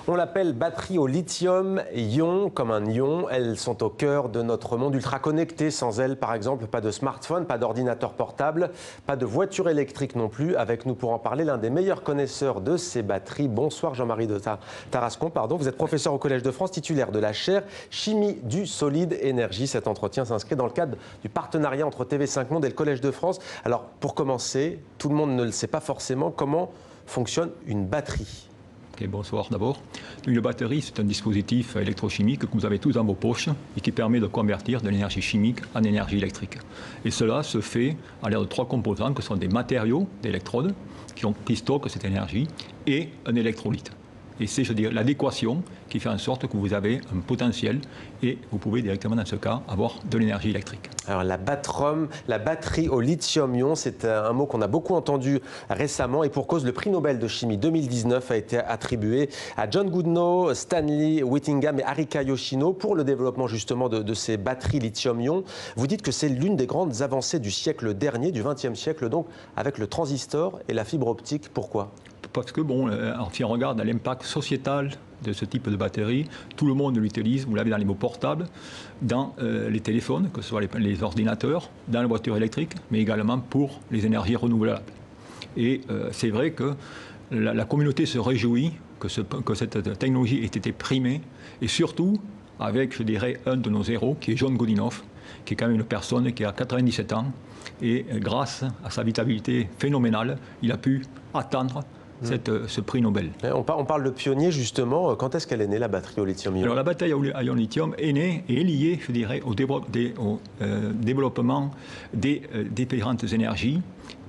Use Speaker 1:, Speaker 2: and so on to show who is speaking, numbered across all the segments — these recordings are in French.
Speaker 1: On l'appelle batterie au lithium-ion, comme un ion. Elles sont au cœur de notre monde ultra connecté. Sans elles, par exemple, pas de smartphone, pas d'ordinateur portable, pas de voiture électrique non plus. Avec nous pour en parler, l'un des meilleurs connaisseurs de ces batteries. Bonsoir Jean-Marie de Tarascon. Vous êtes professeur au Collège de France, titulaire de la chaire Chimie du solide énergie. Cet entretien s'inscrit dans le cadre du partenariat entre TV5 Monde et le Collège de France. Alors, pour commencer, tout le monde ne le sait pas forcément, comment fonctionne une batterie.
Speaker 2: Okay, bonsoir d'abord. Une batterie, c'est un dispositif électrochimique que vous avez tous dans vos poches et qui permet de convertir de l'énergie chimique en énergie électrique. Et cela se fait à l'aide de trois composants que sont des matériaux, des électrodes, qui stockent cette énergie, et un électrolyte. Et c'est, je dirais, l'adéquation qui fait en sorte que vous avez un potentiel et vous pouvez directement, dans ce cas, avoir de l'énergie électrique.
Speaker 1: Alors la batterie au lithium-ion, c'est un mot qu'on a beaucoup entendu récemment et pour cause, le prix Nobel de chimie 2019 a été attribué à John Goodenough, Stanley Whittingham et Arika Yoshino pour le développement justement de ces batteries lithium-ion. Vous dites que c'est l'une des grandes avancées du siècle dernier, du XXe siècle donc, avec le transistor et la fibre optique. Pourquoi ?
Speaker 2: Parce que, bon, si on regarde l'impact sociétal de ce type de batterie, tout le monde l'utilise, vous l'avez dans les mots portables, dans les téléphones, que ce soit les ordinateurs, dans la voiture électrique, mais également pour les énergies renouvelables. Et c'est vrai que la communauté se réjouit que cette technologie ait été primée, et surtout avec, je dirais, un de nos héros, qui est John Goodenough, qui est quand même une personne qui a 97 ans, et grâce à sa vitalité phénoménale, il a pu atteindre ce prix Nobel.
Speaker 1: On parle de pionnier justement. Quand est-ce qu'elle est née, la batterie au lithium-ion ?
Speaker 2: Alors la batterie à ion lithium est née et est liée, je dirais, au développement des différentes énergies.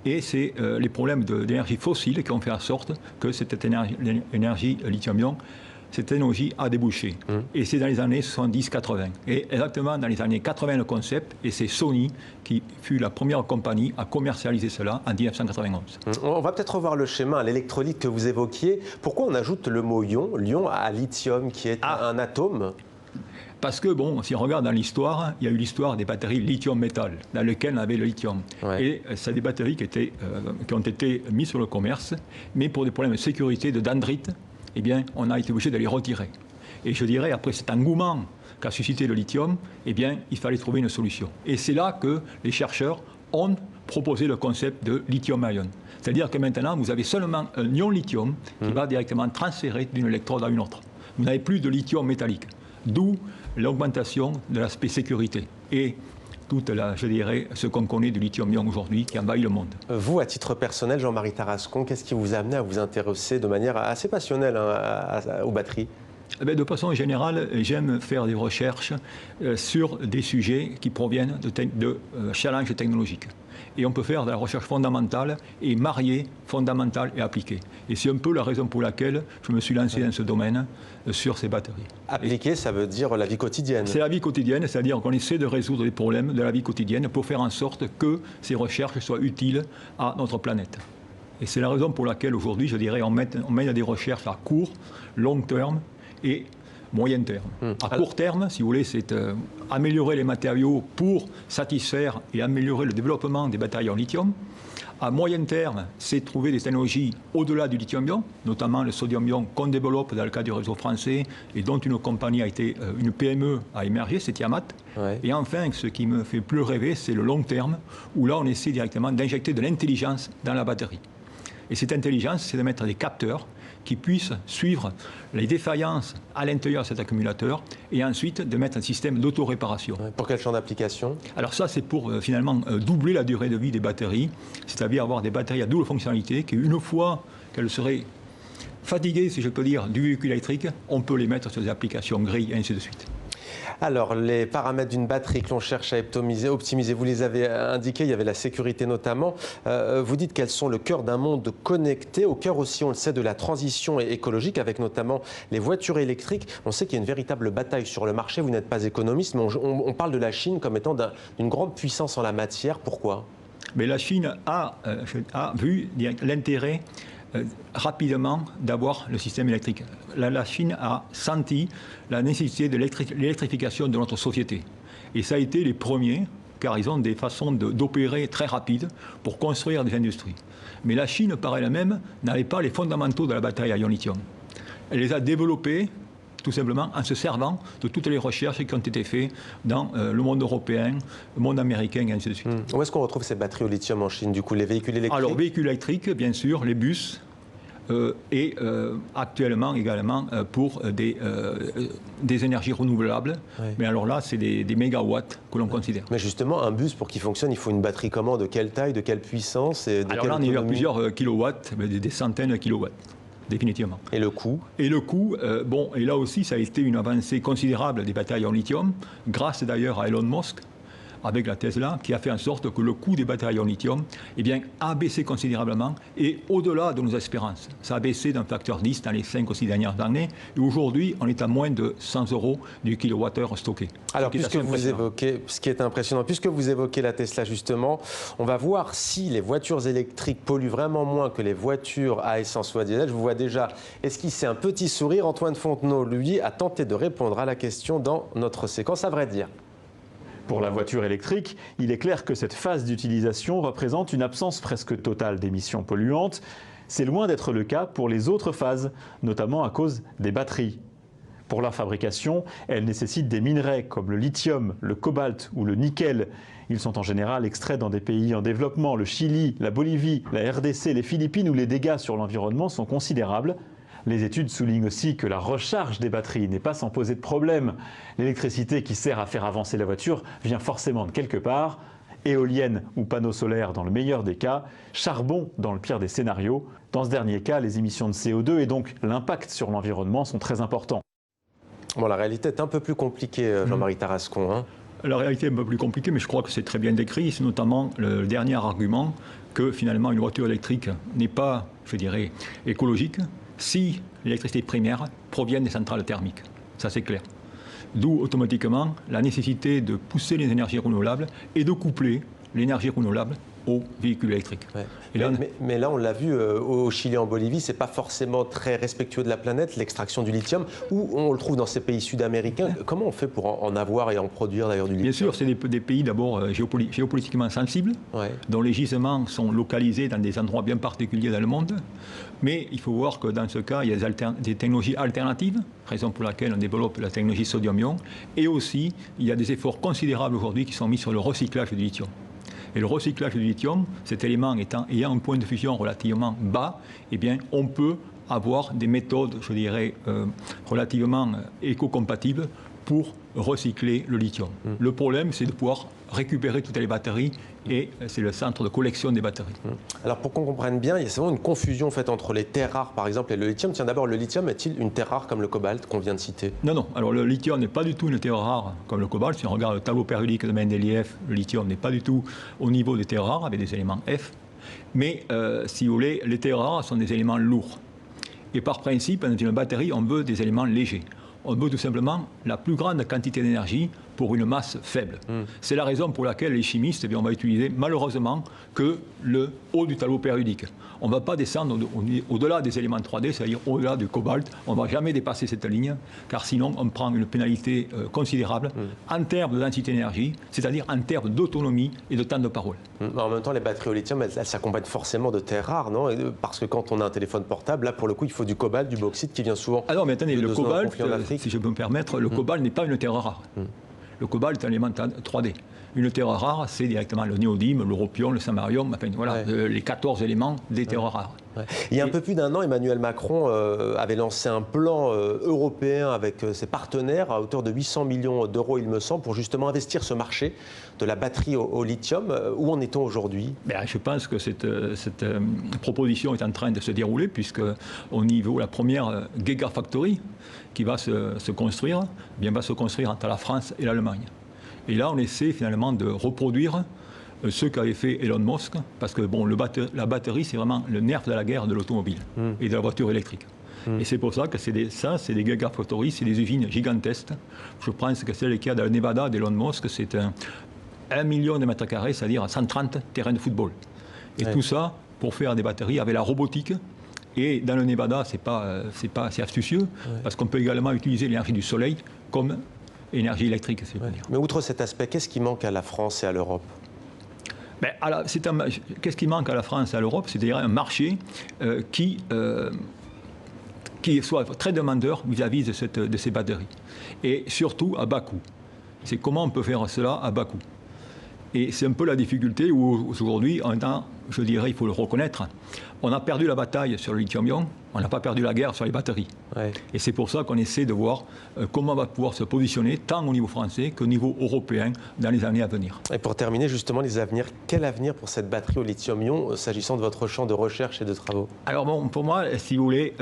Speaker 2: Et c'est les problèmes d'énergie fossile qui ont fait en sorte que cette énergie lithium-ion, cette technologie a débouché. Et c'est dans les années 70-80. Et exactement dans les années 80 le concept, et c'est Sony qui fut la première compagnie à commercialiser cela en 1991.
Speaker 1: On va peut-être revoir le schéma, l'électrolyte que vous évoquiez. Pourquoi on ajoute le mot ion, l'ion à lithium qui est un atome ?
Speaker 2: Parce que, bon, si on regarde dans l'histoire, il y a eu l'histoire des batteries lithium-métal, dans lesquelles on avait le lithium. Ouais. Et c'est des batteries qui ont été mises sur le commerce, mais pour des problèmes de sécurité, de dendrite, eh bien, on a été obligé de les retirer. Et je dirais, après cet engouement qu'a suscité le lithium, eh bien, il fallait trouver une solution. Et c'est là que les chercheurs ont proposé le concept de lithium-ion. C'est-à-dire que maintenant, vous avez seulement un ion lithium qui va directement transférer d'une électrode à une autre. Vous n'avez plus de lithium métallique. D'où l'augmentation de l'aspect sécurité. Et toute je dirais, ce qu'on connaît du lithium-ion aujourd'hui qui envahit le monde.
Speaker 1: Vous, à titre personnel, Jean-Marie Tarascon, qu'est-ce qui vous a amené à vous intéresser de manière assez passionnelle aux batteries ?
Speaker 2: De façon générale, j'aime faire des recherches sur des sujets qui proviennent de challenges technologiques. Et on peut faire de la recherche fondamentale et marier fondamentale et appliquée. Et c'est un peu la raison pour laquelle je me suis lancé dans ce domaine sur ces batteries.
Speaker 1: Appliquée, ça veut dire la vie quotidienne.
Speaker 2: C'est la vie quotidienne, c'est-à-dire qu'on essaie de résoudre les problèmes de la vie quotidienne pour faire en sorte que ces recherches soient utiles à notre planète. Et c'est la raison pour laquelle aujourd'hui, je dirais, on mène des recherches à court, long terme et moyen terme. À court terme, si vous voulez, c'est améliorer les matériaux pour satisfaire et améliorer le développement des batteries en lithium. À moyen terme, c'est trouver des technologies au-delà du lithium-ion, notamment le sodium-ion qu'on développe dans le cadre du réseau français et dont une compagnie une PME a émergé, c'est Tiamat. Ouais. Et enfin, ce qui me fait plus rêver, c'est le long terme, où là, on essaie directement d'injecter de l'intelligence dans la batterie. Et cette intelligence, c'est de mettre des capteurs qui puissent suivre les défaillances à l'intérieur de cet accumulateur et ensuite de mettre un système d'autoréparation.
Speaker 1: Pour quel champ d'application ?
Speaker 2: Alors ça, c'est pour finalement doubler la durée de vie des batteries, c'est-à-dire avoir des batteries à double fonctionnalité qui, une fois qu'elles seraient fatiguées, si je peux dire, du véhicule électrique, on peut les mettre sur des applications grilles et ainsi de suite.
Speaker 1: Alors, les paramètres d'une batterie que l'on cherche à optimiser, vous les avez indiqués, il y avait la sécurité notamment. Vous dites qu'elles sont le cœur d'un monde connecté, au cœur aussi, on le sait, de la transition écologique, avec notamment les voitures électriques. On sait qu'il y a une véritable bataille sur le marché, vous n'êtes pas économiste, mais on parle de la Chine comme étant d'une grande puissance en la matière. Pourquoi ?
Speaker 2: Mais la Chine a vu l'intérêt rapidement d'avoir le système électrique. La Chine a senti la nécessité de l'électrification de notre société. Et ça a été les premiers, car ils ont des façons d'opérer très rapides pour construire des industries. Mais la Chine, par elle-même, n'avait pas les fondamentaux de la batterie à ion lithium. Elle les a développées tout simplement en se servant de toutes les recherches qui ont été faites dans le monde européen, le monde américain, et ainsi de suite.
Speaker 1: Où est-ce qu'on retrouve ces batteries au lithium en Chine, du coup, les véhicules électriques?
Speaker 2: Alors, véhicules électriques, bien sûr, les bus, et actuellement également pour des énergies renouvelables.
Speaker 1: Oui.
Speaker 2: Mais alors là, c'est des mégawatts que l'on considère.
Speaker 1: Mais justement, un bus, pour qu'il fonctionne, il faut une batterie comment? De quelle taille? De quelle puissance? Et de
Speaker 2: Alors
Speaker 1: quelle
Speaker 2: là, on est à
Speaker 1: autonomie?
Speaker 2: plusieurs kilowatts, des centaines de kilowatts. Définitivement.
Speaker 1: Et le coût?
Speaker 2: Et le coût, bon, et là aussi, ça a été une avancée considérable des batailles en lithium, grâce d'ailleurs à Elon Musk, avec la Tesla, qui a fait en sorte que le coût des batteries en lithium eh bien, a baissé considérablement et au-delà de nos espérances. Ça a baissé d'un facteur 10 dans les 5 ou 6 dernières années. Et aujourd'hui, on est à moins de 100 € du kilowattheure stocké.
Speaker 1: Alors, puisque vous évoquez, ce qui est impressionnant, puisque vous évoquez la Tesla justement, on va voir si les voitures électriques polluent vraiment moins que les voitures à essence ou à diesel. Je vous vois déjà esquisser un petit sourire. Antoine Fontenot, lui, a tenté de répondre à la question dans notre séquence à vrai dire.
Speaker 3: Pour la voiture électrique, il est clair que cette phase d'utilisation représente une absence presque totale d'émissions polluantes. C'est loin d'être le cas pour les autres phases, notamment à cause des batteries. Pour leur fabrication, elles nécessitent des minerais comme le lithium, le cobalt ou le nickel. Ils sont en général extraits dans des pays en développement, le Chili, la Bolivie, la RDC, les Philippines, où les dégâts sur l'environnement sont considérables. Les études soulignent aussi que la recharge des batteries n'est pas sans poser de problème. L'électricité qui sert à faire avancer la voiture vient forcément de quelque part. Éolienne ou panneaux solaires dans le meilleur des cas, charbon dans le pire des scénarios. Dans ce dernier cas, les émissions de CO2 et donc l'impact sur l'environnement sont très importants.
Speaker 1: Bon, la réalité est un peu plus compliquée, Jean-Marie Tarascon. Hein.
Speaker 2: La réalité est un peu plus compliquée, mais je crois que c'est très bien décrit. C'est notamment le dernier argument que finalement une voiture électrique n'est pas, je dirais, écologique si l'électricité primaire provient des centrales thermiques. Ça, c'est clair. D'où automatiquement la nécessité de pousser les énergies renouvelables et de coupler l'énergie renouvelable aux véhicules électriques.
Speaker 1: Ouais.
Speaker 2: Et là,
Speaker 1: mais là, on l'a vu au Chili, en Bolivie, c'est pas forcément très respectueux de la planète, l'extraction du lithium, où on le trouve dans ces pays sud-américains. Comment on fait pour en avoir et en produire d'ailleurs du lithium?
Speaker 2: Bien sûr, c'est des pays d'abord géopolitiquement sensibles, dont les gisements sont localisés dans des endroits bien particuliers dans le monde. Mais il faut voir que dans ce cas, il y a des technologies alternatives, raison pour laquelle on développe la technologie sodium-ion. Et aussi, il y a des efforts considérables aujourd'hui qui sont mis sur le recyclage du lithium. Et le recyclage du lithium, cet élément ayant un point de fusion relativement bas, eh bien, on peut avoir des méthodes, je dirais, relativement éco-compatibles pour recycler le lithium. Le problème, c'est de pouvoir récupérer toutes les batteries et c'est le centre de collection des batteries.
Speaker 1: Alors pour qu'on comprenne bien, il y a souvent une confusion faite entre les terres rares par exemple et le lithium. Tiens, d'abord, le lithium est-il une terre rare comme le cobalt qu'on vient de citer?
Speaker 2: Non, non. Alors le lithium n'est pas du tout une terre rare comme le cobalt. Si on regarde le tableau périodique de Mendeleïev, le lithium n'est pas du tout au niveau des terres rares avec des éléments F. Mais si vous voulez, les terres rares sont des éléments lourds. Et par principe, dans une batterie, on veut des éléments légers. On veut tout simplement la plus grande quantité d'énergie pour une masse faible. C'est la raison pour laquelle les chimistes, eh bien, on va utiliser malheureusement que le haut du tableau périodique. On ne va pas descendre au-delà des éléments 3D, c'est-à-dire au-delà du cobalt. On ne va jamais dépasser cette ligne, car sinon on prend une pénalité considérable en termes de densité d'énergie, c'est-à-dire en termes d'autonomie et de temps de parole.
Speaker 1: En même temps, les batteries au lithium, elles s'accompagnent forcément de terres rares, non? Parce que quand on a un téléphone portable, là, pour le coup, il faut du cobalt, du bauxite qui vient souvent.
Speaker 2: Alors, mais attendez, le cobalt,
Speaker 1: si
Speaker 2: si je peux me permettre, le cobalt n'est pas une terre rare. Le cobalt est un élément 3D. Une terre rare, c'est directement le néodyme, l'europium, le samarium, enfin voilà, les 14 éléments des terres rares.
Speaker 1: Il y a un peu plus d'un an, Emmanuel Macron avait lancé un plan européen avec ses partenaires à hauteur de 800 millions d'euros, il me semble, pour justement investir ce marché de la batterie au lithium. Où en est-on aujourd'hui?
Speaker 2: Je pense que cette proposition est en train de se dérouler, puisque au niveau, la première Gigafactory qui va se construire, va se construire entre la France et l'Allemagne. Et là, on essaie finalement de reproduire ce qu'avait fait Elon Musk, parce que bon, la batterie, c'est vraiment le nerf de la guerre de l'automobile et de la voiture électrique. Et c'est pour ça que c'est des gigafactories, c'est des usines gigantesques. Je pense que celle qui a dans le Nevada d'Elon Musk, c'est 1 million de mètres carrés, c'est-à-dire 130 terrains de football. Et tout ça pour faire des batteries avec la robotique. Et dans le Nevada, c'est assez astucieux, parce qu'on peut également utiliser l'énergie du soleil comme énergie électrique, si je peux dire.
Speaker 1: Mais outre cet aspect, qu'est-ce qui manque à la France et à l'Europe?
Speaker 2: Qu'est-ce qui manque à la France et à l'Europe? C'est-à-dire un marché qui qui soit très demandeur vis-à-vis de ces batteries. Et surtout à bas coût. C'est comment on peut faire cela à bas coût. Et c'est un peu la difficulté où aujourd'hui, je dirais, il faut le reconnaître, on a perdu la bataille sur le lithium-ion, on n'a pas perdu la guerre sur les batteries.
Speaker 1: Ouais.
Speaker 2: Et c'est pour ça qu'on essaie de voir comment on va pouvoir se positionner, tant au niveau français qu'au niveau européen, dans les années à venir.
Speaker 1: Et pour terminer, justement, quel avenir pour cette batterie au lithium-ion, s'agissant de votre champ de recherche et de travaux?
Speaker 2: Alors bon, pour moi, si vous voulez,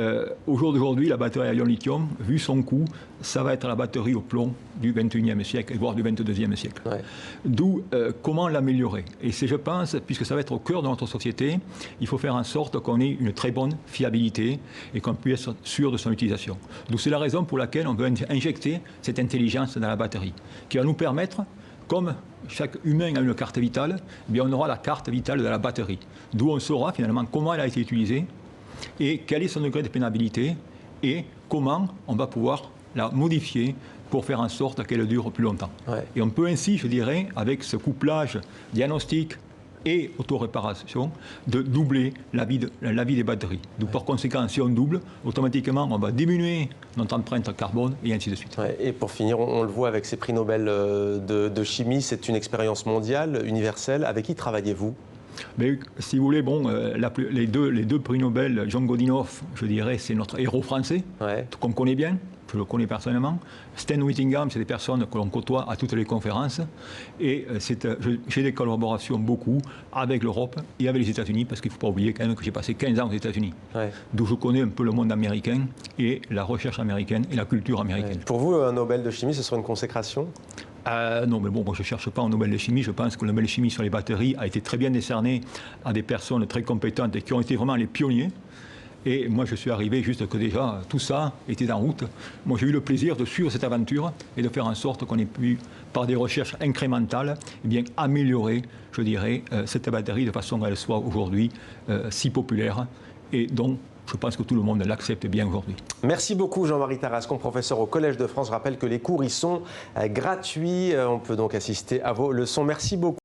Speaker 2: au jour d'aujourd'hui, la batterie à ion-lithium, vu son coût, ça va être la batterie au plomb du 21e siècle, voire du 22e siècle.
Speaker 1: Ouais.
Speaker 2: D'où comment l'améliorer. Et c'est, je pense, puisque ça va être au cœur de notre société, il faut faire en sorte qu'on ait une très bonne fiabilité et qu'on puisse être sûr de son utilisation. Donc c'est la raison pour laquelle on veut injecter cette intelligence dans la batterie, qui va nous permettre, comme chaque humain a une carte vitale, eh bien on aura la carte vitale de la batterie, d'où on saura finalement comment elle a été utilisée et quel est son degré de pénibilité et comment on va pouvoir la modifier pour faire en sorte qu'elle dure plus longtemps.
Speaker 1: Ouais.
Speaker 2: Et on peut ainsi, je dirais, avec ce couplage diagnostic et autoréparation, de doubler la vie des batteries. Donc, par conséquent, si on double, automatiquement, on va diminuer notre empreinte carbone et ainsi de suite.
Speaker 1: Ouais. Et pour finir, on le voit avec ces prix Nobel de chimie, c'est une expérience mondiale, universelle. Avec qui travaillez-vous?
Speaker 2: Mais si vous voulez, bon, les deux prix Nobel, John Godinov, je dirais, c'est notre héros français,
Speaker 1: Ouais.
Speaker 2: qu'on connaît bien. Je le connais personnellement. Stan Whittingham, c'est des personnes que l'on côtoie à toutes les conférences. Et j'ai des collaborations beaucoup avec l'Europe et avec les États-Unis, parce qu'il ne faut pas oublier quand même que j'ai passé 15 ans aux États-Unis.
Speaker 1: Ouais.
Speaker 2: D'où je connais un peu le monde américain et la recherche américaine et la culture américaine.
Speaker 1: Ouais. Pour vous, un Nobel de chimie, ce serait une consécration?
Speaker 2: Non, mais bon, moi, je ne cherche pas un Nobel de chimie. Je pense que le Nobel de chimie sur les batteries a été très bien décerné à des personnes très compétentes et qui ont été vraiment les pionniers. Et moi, je suis arrivé juste que déjà, tout ça était en route. Moi, j'ai eu le plaisir de suivre cette aventure et de faire en sorte qu'on ait pu, par des recherches incrémentales, eh bien, améliorer, je dirais, cette batterie de façon qu'elle soit aujourd'hui si populaire. Et donc, je pense que tout le monde l'accepte bien aujourd'hui.
Speaker 1: Merci beaucoup Jean-Marie Tarascon, professeur au Collège de France. Je rappelle que les cours y sont gratuits. On peut donc assister à vos leçons. Merci beaucoup.